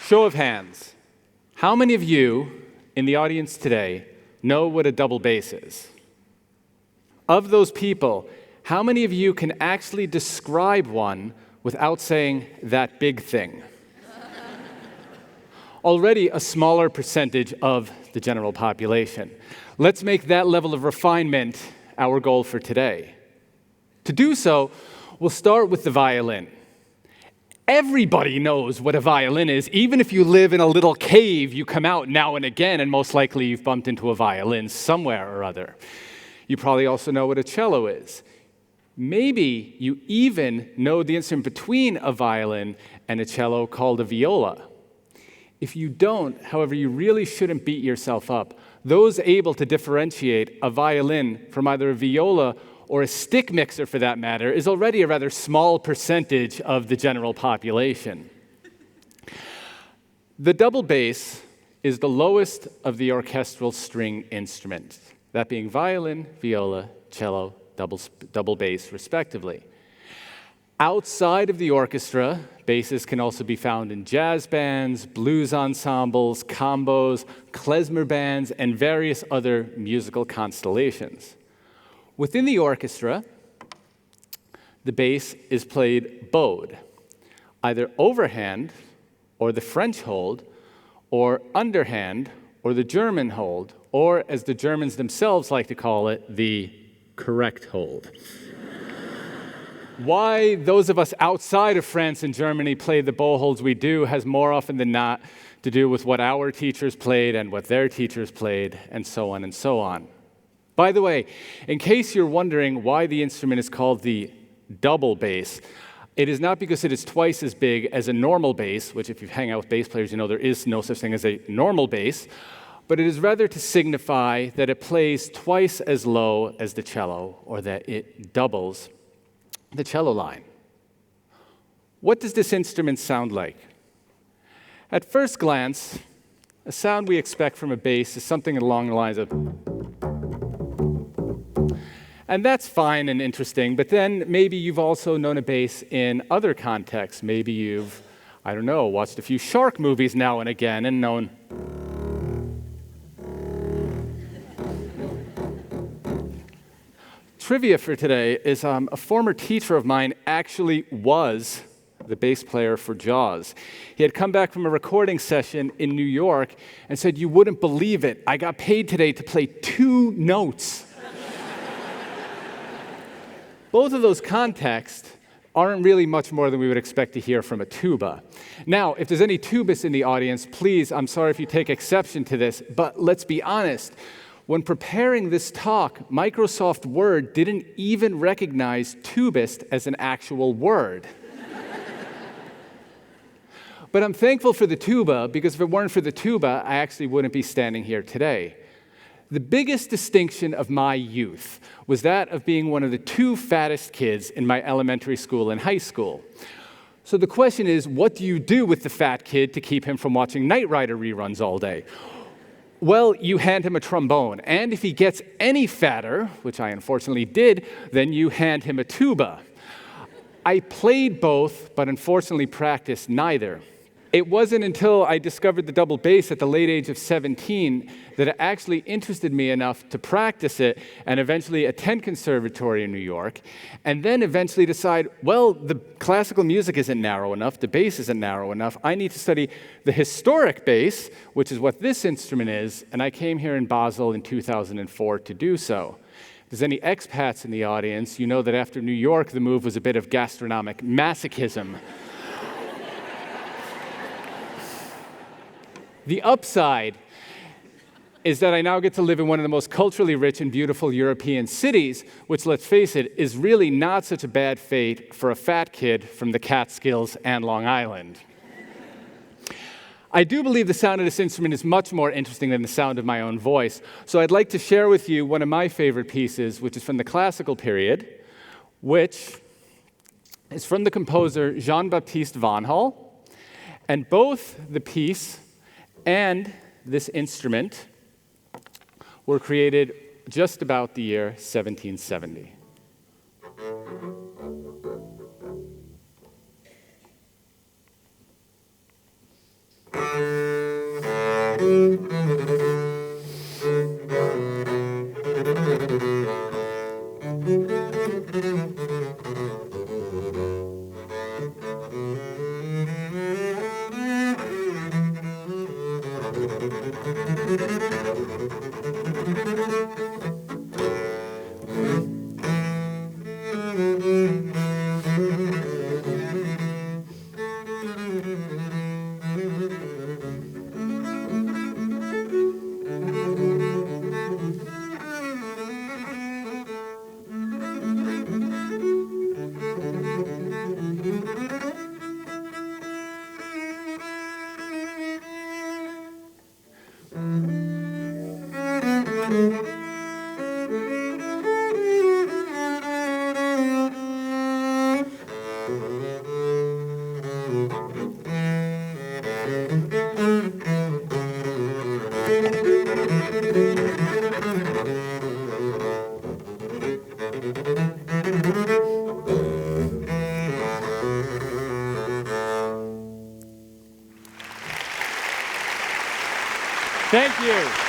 Show of hands. How many of you in the audience today know what a double bass is? Of those people, how many of you can actually describe one without saying that big thing? Already a smaller percentage of the general population. Let's make that level of refinement our goal for today. To do so, we'll start with the violin. Everybody knows what a violin is. Even if you live in a little cave, you come out now and again, and most likely you've bumped into a violin somewhere or other. You probably also know what a cello is. Maybe you even know the instrument between a violin and a cello called a viola. If you don't, however, you really shouldn't beat yourself up. Those able to differentiate a violin from either a viola or a stick mixer, for that matter, is already a rather small percentage of the general population. The double bass is the lowest of the orchestral string instruments, that being violin, viola, cello, double bass, respectively. Outside of the orchestra, basses can also be found in jazz bands, blues ensembles, combos, klezmer bands, and various other musical constellations. Within the orchestra, the bass is played bowed, either overhand, or the French hold, or underhand, or the German hold, or as the Germans themselves like to call it, the correct hold. Why those of us outside of France and Germany play the bow holds we do has more often than not to do with what our teachers played and what their teachers played, and so on and so on. By the way, in case you're wondering why the instrument is called the double bass, it is not because it is twice as big as a normal bass, which if you hang out with bass players, you know there is no such thing as a normal bass, but it is rather to signify that it plays twice as low as the cello, or that it doubles the cello line. What does this instrument sound like? At first glance, a sound we expect from a bass is something along the lines of, and that's fine and interesting, but then maybe you've also known a bass in other contexts. Maybe you've, I don't know, watched a few shark movies now and again and known. Trivia for today is a former teacher of mine actually was the bass player for Jaws. He had come back from a recording session in New York and said, "You wouldn't believe it, I got paid today to play 2 notes." Both of those contexts aren't really much more than we would expect to hear from a tuba. Now, if there's any tubists in the audience, please, I'm sorry if you take exception to this, but let's be honest. When preparing this talk, Microsoft Word didn't even recognize tubist as an actual word. But I'm thankful for the tuba, because if it weren't for the tuba, I actually wouldn't be standing here today. The biggest distinction of my youth was that of being one of the 2 fattest kids in my elementary school and high school. So the question is, what do you do with the fat kid to keep him from watching Knight Rider reruns all day? Well, you hand him a trombone, and if he gets any fatter, which I unfortunately did, then you hand him a tuba. I played both, but unfortunately practiced neither. It wasn't until I discovered the double bass at the late age of 17 that it actually interested me enough to practice it and eventually attend conservatory in New York, and then eventually decide, well, the classical music isn't narrow if the bass isn't narrow enough, I need to study the historic bass, which is what this instrument is, and I came here in Basel in 2004 to do so. If there's any expats in the audience, you know that after New York, the move was a bit of gastronomic masochism. The upside is that I now get to live in one of the most culturally rich and beautiful European cities, which, let's face it, is really not such a bad fate for a fat kid from the Catskills and Long Island. I do believe the sound of this instrument is much more interesting than the sound of my own voice, so I'd like to share with you one of my favorite pieces, which is from the classical period, which is from the composer Johann Baptist Vanhal, and both the piece and this instrument were created just about the year 1770. Thank you.